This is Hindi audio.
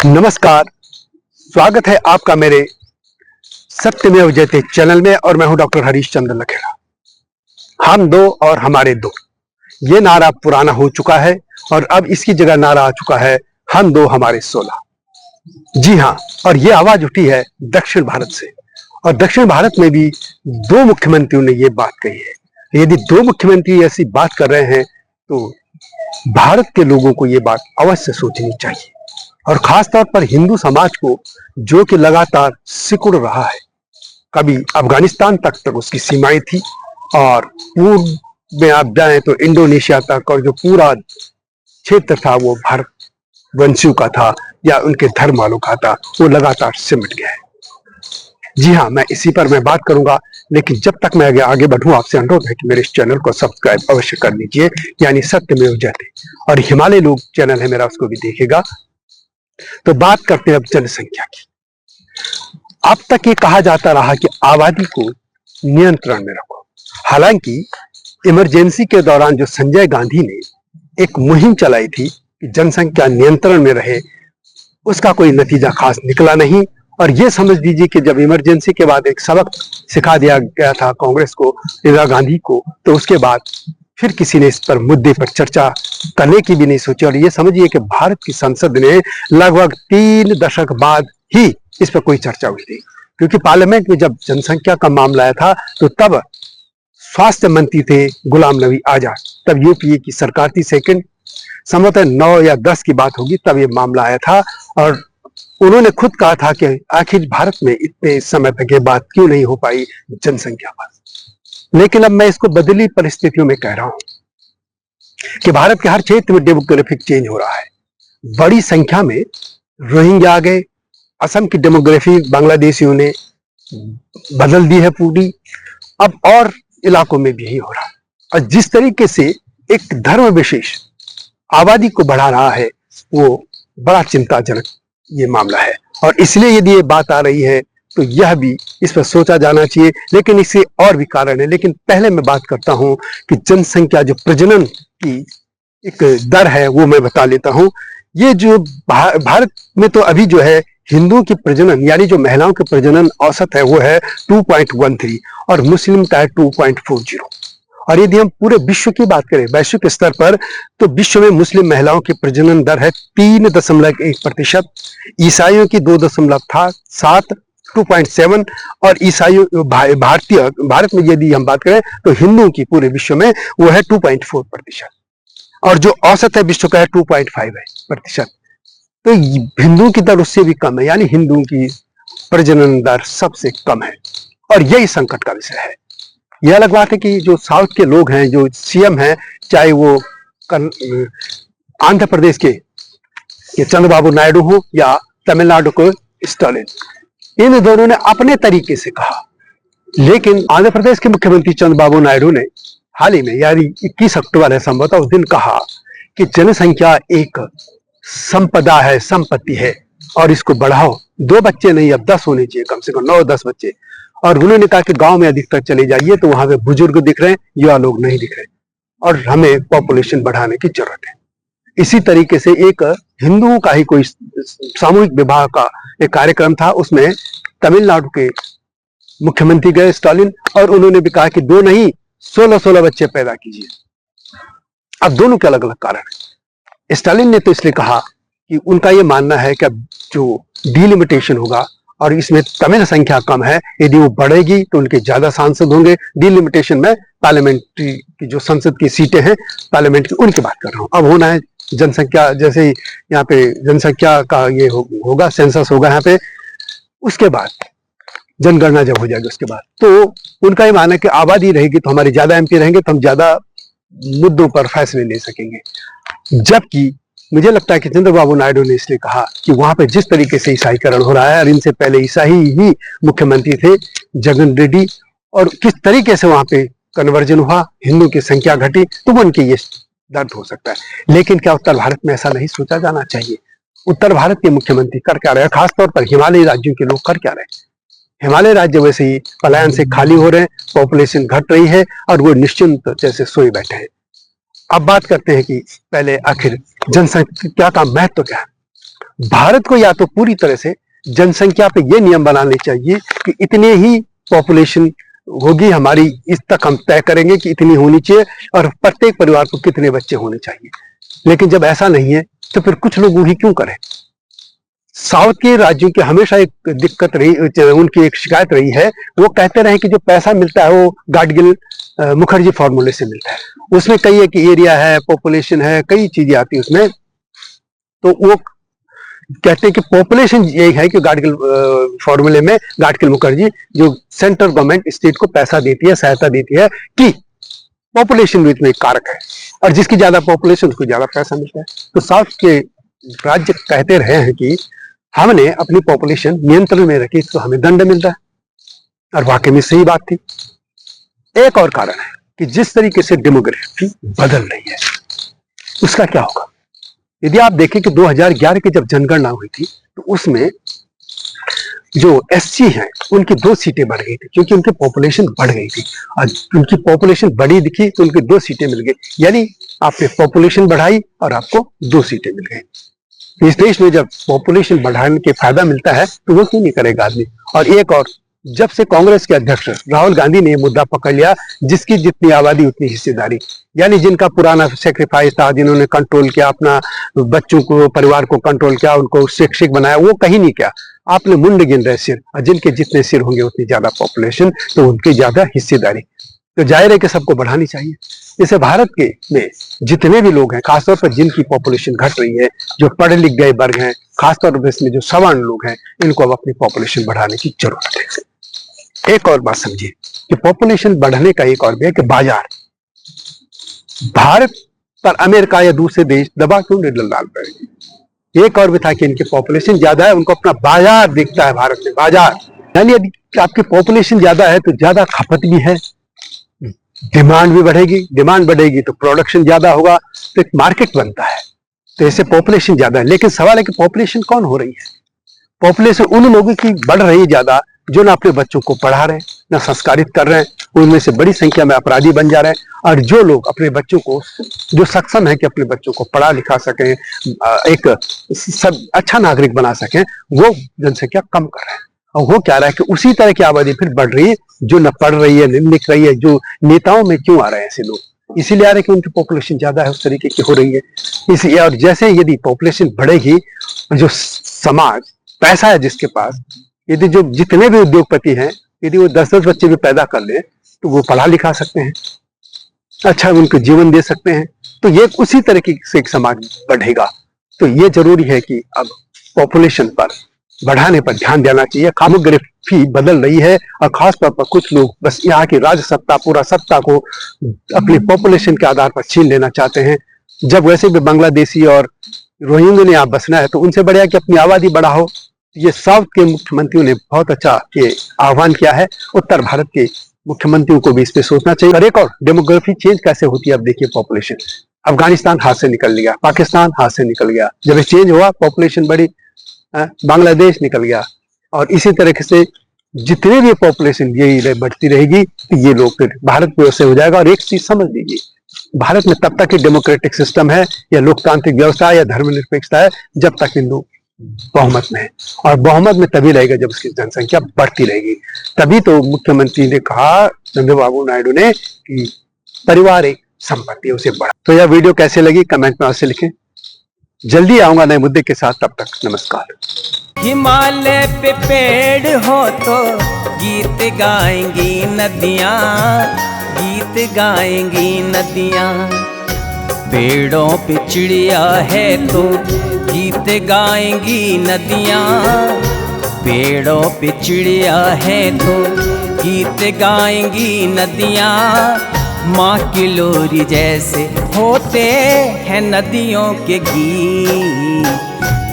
नमस्कार। स्वागत है आपका मेरे सत्यमेव जयते चैनल में और मैं हूं डॉक्टर हरीश चंद्र लखेड़ा। हम दो और हमारे दो, ये नारा पुराना हो चुका है और अब इसकी जगह नारा आ चुका है हम दो हमारे 16। जी हां, और ये आवाज उठी है दक्षिण भारत से, और दक्षिण भारत में भी दो मुख्यमंत्रियों ने ये बात कही है। यदि दो मुख्यमंत्री ऐसी बात कर रहे हैं तो भारत के लोगों को ये बात अवश्य सोचनी चाहिए, और खासतौर पर हिंदू समाज को, जो कि लगातार सिकुड़ रहा है। कभी अफगानिस्तान तक उसकी सीमाएं थी, और पूर्व में आप जाएं तो इंडोनेशिया तक, और जो पूरा क्षेत्र था वो भारत वंशियों का था या उनके धर्म वालों का था, वो लगातार सिमट गया है। जी हाँ, मैं इसी पर मैं बात करूंगा, लेकिन जब तक मैं आगे बढ़ूं आपसे अनुरोध है कि मेरे इस चैनल को सब्सक्राइब अवश्य कर लीजिए, यानी सत्यमेव जयते, और हिमालय लोग चैनल है मेरा, उसको भी देखेगा। तो बात करते हैं अब जनसंख्या की। अब तक ये कहा जाता रहा कि आबादी को नियंत्रण में रखो। हालांकि इमरजेंसी के दौरान जो संजय गांधी ने एक मुहिम चलाई थी कि जनसंख्या नियंत्रण में रहे, उसका कोई नतीजा खास निकला नहीं। और ये समझ लीजिए कि जब इमरजेंसी के बाद एक सबक सिखा दिया गया था कांग्रेस को, इंदिरा गांधी को, तो उसके बाद फिर किसी ने इस पर मुद्दे पर चर्चा करने की भी नहीं सोची। और ये समझिए कि भारत की संसद ने लगभग 3 दशक बाद ही इस पर कोई चर्चा हुई थी, क्योंकि पार्लियामेंट में जब जनसंख्या का मामला आया था तो तब स्वास्थ्य मंत्री थे गुलाम नबी आजाद, तब यूपीए की सरकार थी सेकंड, संभवतः 9 या 10 की बात होगी, तब ये मामला आया था। और उन्होंने खुद कहा था कि आखिर भारत में इतने समय तक ये बात क्यों नहीं हो पाई जनसंख्या पर। लेकिन अब मैं इसको बदली परिस्थितियों में कह रहा हूं कि भारत के हर क्षेत्र में डेमोग्राफिक चेंज हो रहा है। बड़ी संख्या में रोहिंग्या आ गए, असम की डेमोग्राफी बांग्लादेशियों ने बदल दी है पूरी, अब और इलाकों में भी यही हो रहा है। और जिस तरीके से एक धर्म विशेष आबादी को बढ़ा रहा है, वो बड़ा चिंताजनक ये मामला है। और इसलिए यदि ये बात आ रही है तो यह भी इस पर सोचा जाना चाहिए, लेकिन इससे और भी कारण है। लेकिन पहले मैं बात करता हूं कि जनसंख्या जो प्रजनन की एक दर है वो मैं बता लेता हूं। ये जो भारत में तो अभी जो है हिंदुओं की प्रजनन यानी जो महिलाओं के प्रजनन औसत है वो है 2.13, और मुस्लिम का है 2.40। और यदि हम पूरे विश्व की बात करें वैश्विक स्तर पर, तो विश्व में मुस्लिम महिलाओं की प्रजनन दर है 3.1%, ईसाइयों की 2.7 2.7, और ईसाइयों भारत में यदि हम बात करें तो हिंदुओं की पूरे विश्व में वो है 2.4%, और जो औसत है विश्व का है 2.5%। तो हिंदुओं की दर उससे भी कम है, यानी हिंदुओं की प्रजनन दर सबसे कम है, और यही संकट का विषय है। यह अलग बात है कि जो साउथ के लोग हैं, जो सीएम हैं, चाहे वो आंध्र प्रदेश के चंद्रबाबू नायडू हो या तमिलनाडु के स्टालिन, इन दोनों ने अपने तरीके से कहा। लेकिन आंध्र प्रदेश के मुख्यमंत्री चंद्रबाबू नायडू ने हाल ही में, यानी 21 अक्टूबर है संभवतः, उस दिन कहा कि जनसंख्या एक संपदा है, संपत्ति है, और इसको बढ़ाओ। 2 बच्चे नहीं, अब 10 होने चाहिए, कम से कम 9-10 बच्चे। और उन्होंने कहा कि गांव में अधिकतर चले जाइए तो वहां पे बुजुर्ग दिख रहे हैं, युवा लोग नहीं दिख रहे, और हमें पॉपुलेशन बढ़ाने की जरूरत है। इसी तरीके से एक हिंदुओं का ही कोई सामूहिक विवाह का एक कार्यक्रम था, उसमें तमिलनाडु के मुख्यमंत्री गए स्टालिन, और उन्होंने भी कहा कि 2 नहीं 16-16 बच्चे पैदा कीजिए। अब दोनों के अलग अलग कारण है। स्टालिन ने तो इसलिए कहा कि उनका यह मानना है कि अब जो डिलिमिटेशन होगा, और इसमें तमिल संख्या कम है, यदि वो बढ़ेगी तो उनके ज्यादा सांसद होंगे। डिलिमिटेशन में पार्लियामेंट्री की जो संसद की सीटें हैं पार्लियामेंट की, उनकी बात कर रहा हूं। अब होना है जनसंख्या, जैसे यहाँ पे जनसंख्या का ये होगा, सेंसस होगा यहाँ पे, उसके बाद जनगणना जब हो जाएगी उसके बाद, तो उनका ये मानना है कि आबादी रहेगी तो हमारे ज्यादा एमपी रहेंगे, तो हम ज्यादा मुद्दों पर फैसले ले सकेंगे। जबकि मुझे लगता है कि चंद्रबाबू नायडू ने इसलिए कहा कि वहां पे जिस तरीके से ईसाईकरण हो रहा है, और इनसे पहले ईसाई ही मुख्यमंत्री थे जगन रेड्डी, और किस तरीके से वहां पे कन्वर्जन हुआ, हिंदू की संख्या घटी, तो वो उनके ये दर्द हो सकता है। लेकिन क्या उत्तर भारत में ऐसा नहीं सोचा जाना चाहिए? उत्तर भारत के मुख्यमंत्री कर क्या रहे हैं, खासतौर पर हिमालयी राज्यों के लोग कर क्या रहे हैं? हिमालय राज्य वैसे ही पलायन से खाली हो रहे हैं, पॉपुलेशन घट रही है, और वो निश्चिंत जैसे सोए बैठे हैं। अब बात करते हैं कि पहले आखिर जनसंख्या का महत्व क्या है। भारत को या तो पूरी तरह से जनसंख्या पे ये नियम बनाने चाहिए कि इतने ही पॉपुलेशन होगी हमारी, इस तक हम तय करेंगे कि इतनी होनी चाहिए और प्रत्येक परिवार को कितने बच्चे होने चाहिए। लेकिन जब ऐसा नहीं है तो फिर कुछ लोग वही क्यों करें। साउथ के राज्यों की हमेशा एक दिक्कत रही, उनकी एक शिकायत रही है, वो कहते रहे कि जो पैसा मिलता है वो गाडगिल मुखर्जी फॉर्मूले से मिलता है। उसमें कई एक एरिया है, पॉपुलेशन है, कई चीजें आती है उसमें। तो वो कहते हैं कि पॉपुलेशन यही है कि गाडगिल फॉर्मूले में गाडगिल मुखर्जी जो सेंट्रल गवर्नमेंट स्टेट को पैसा देती है, सहायता देती है कि पॉपुलेशन भी इसमें एक कारक है और जिसकी ज्यादा पॉपुलेशन उसको ज्यादा पैसा मिलता है। तो साउथ के राज्य कहते रहे हैं कि हमने अपनी पॉपुलेशन नियंत्रण में रखी तो हमें दंड मिलता है, और वाकई में सही बात थी। एक और कारण है कि जिस तरीके से डेमोग्राफी बदल रही है उसका क्या होगा। यदि आप देखें कि 2011 की जब जनगणना हुई थी तो उसमें जो एससी हैं उनकी 2 सीटें बढ़ गई थी, क्योंकि उनकी पॉपुलेशन बढ़ गई थी और उनकी पॉपुलेशन बड़ी दिखी तो उनकी 2 सीटें मिल गई। यानी आपने पॉपुलेशन बढ़ाई और आपको 2 सीटें मिल गई। इस देश में जब पॉपुलेशन बढ़ाने के फायदा मिलता है तो वो क्यों नहीं करेगा आदमी। और एक और, जब से कांग्रेस के अध्यक्ष राहुल गांधी ने मुद्दा पकड़ लिया जिसकी जितनी आबादी उतनी हिस्सेदारी, यानी जिनका पुराना सेक्रीफाइस था, जिन्होंने कंट्रोल किया अपना बच्चों को, परिवार को कंट्रोल किया, उनको शिक्षित बनाया, वो कहीं नहीं किया। आपने मुंड गिन रहे सिर, और जिनके जितने सिर होंगे उतनी ज्यादा पॉपुलेशन तो उनकी ज्यादा हिस्सेदारी। तो जाहिर है कि सबको बढ़ानी चाहिए। जैसे भारत के में जितने भी लोग हैं, खासतौर पर जिनकी पॉपुलेशन घट रही है, जो पढ़े लिख गए वर्ग हैं, खासतौर पर इसमें जो सवर्ण लोग हैं, इनको अब अपनी पॉपुलेशन बढ़ाने की जरूरत है। एक और बात समझिए कि पॉपुलेशन बढ़ने का एक और भी है कि बाजार, भारत पर अमेरिका या दूसरे देश दबा क्यों नहीं डाल पाएंगे। एक और भी था कि इनकी पॉपुलेशन ज्यादा है, उनको अपना बाजार दिखता है भारत में, बाजार। यानी यदि आपकी पॉपुलेशन ज्यादा है तो ज्यादा खपत भी है, डिमांड भी बढ़ेगी, डिमांड बढ़ेगी तो प्रोडक्शन ज्यादा होगा, तो एक मार्केट बनता है। तो ऐसे पॉपुलेशन ज्यादा है। लेकिन सवाल है कि पॉपुलेशन कौन हो रही है। पॉपुलेशन उन लोगों की बढ़ रही है ज्यादा जो ना अपने बच्चों को पढ़ा रहे हैं, ना संस्कारित कर रहे हैं, उनमें से बड़ी संख्या में अपराधी बन जा रहे हैं। और जो लोग अपने बच्चों को, जो सक्षम है कि अपने बच्चों को पढ़ा लिखा सकें, एक सब अच्छा नागरिक बना सकें, वो जनसंख्या कम कर रहे हैं। और वो क्या रहा है कि उसी तरह की आबादी फिर बढ़ रही है जो न पढ़ रही है, न लिख रही है। जो नेताओं में क्यों आ रहे हैं ऐसे लोग, इसीलिए आ रहे हैं कि उनकी पॉपुलेशन ज्यादा है, उस तरीके की हो रही है इसलिए। और जैसे यदि पॉपुलेशन बढ़ेगी, जो समाज, पैसा है जिसके पास, यदि जो जितने भी उद्योगपति हैं, यदि वो 10-10 बच्चे भी पैदा कर ले तो वो पढ़ा लिखा सकते हैं, अच्छा उनको जीवन दे सकते हैं। तो ये उसी तरीके से एक समाज बढ़ेगा। तो ये जरूरी है कि अब पॉपुलेशन पर बढ़ाने पर ध्यान देना चाहिए। डेमोग्राफी बदल रही है और खासतौर पर कुछ लोग बस यहाँ की राज सत्ता, पूरा सत्ता को अपनी पॉपुलेशन के आधार पर छीन लेना चाहते हैं। जब वैसे भी बांग्लादेशी और रोहिंग्या ने आप बसना है तो उनसे बढ़िया कि अपनी आबादी बढ़ाओ। ये साउथ के मुख्यमंत्रियों ने बहुत अच्छा ये आह्वान किया है। उत्तर भारत के मुख्यमंत्रियों को भी इस पे सोचना चाहिए। और एक और, डेमोग्राफी चेंज कैसे होती है। अब देखिए पॉपुलेशन, अफगानिस्तान हाथ से निकल गया, पाकिस्तान हाथ से निकल गया, जब चेंज हुआ पॉपुलेशन बढ़ी, बांग्लादेश निकल गया। और इसी तरीके से जितने भी पॉपुलेशन यही बढ़ती रहेगी तो ये लोग फिर भारत में वैसे हो जाएगा। और एक चीज समझ लीजिए, भारत में तब तक ही डेमोक्रेटिक सिस्टम है या लोकतांत्रिक व्यवस्था या धर्मनिरपेक्षता है जब तक हिंदू बहुमत में है। और बहुमत में तभी रहेगा जब उसकी जनसंख्या बढ़ती रहेगी। तभी तो मुख्यमंत्री ने कहा, चंद्रबाबू नायडू ने, कि परिवार एक संपत्ति है, उसे बढ़ा। तो यह वीडियो कैसे लगी कमेंट में अवश्य लिखें। जल्दी आऊंगा नए मुद्दे के साथ, तब तक नमस्कार। हिमालय पे पेड़ हो तो गीत गाएंगी नदियाँ, गीत गाएंगी नदियाँ। पेड़ों पे चिड़िया है तो गीत गाएंगी नदियाँ, पेड़ों पे चिड़िया है तो गीत गाएंगी नदियाँ। माँ की लोरी जैसे होते हैं नदियों के गीत।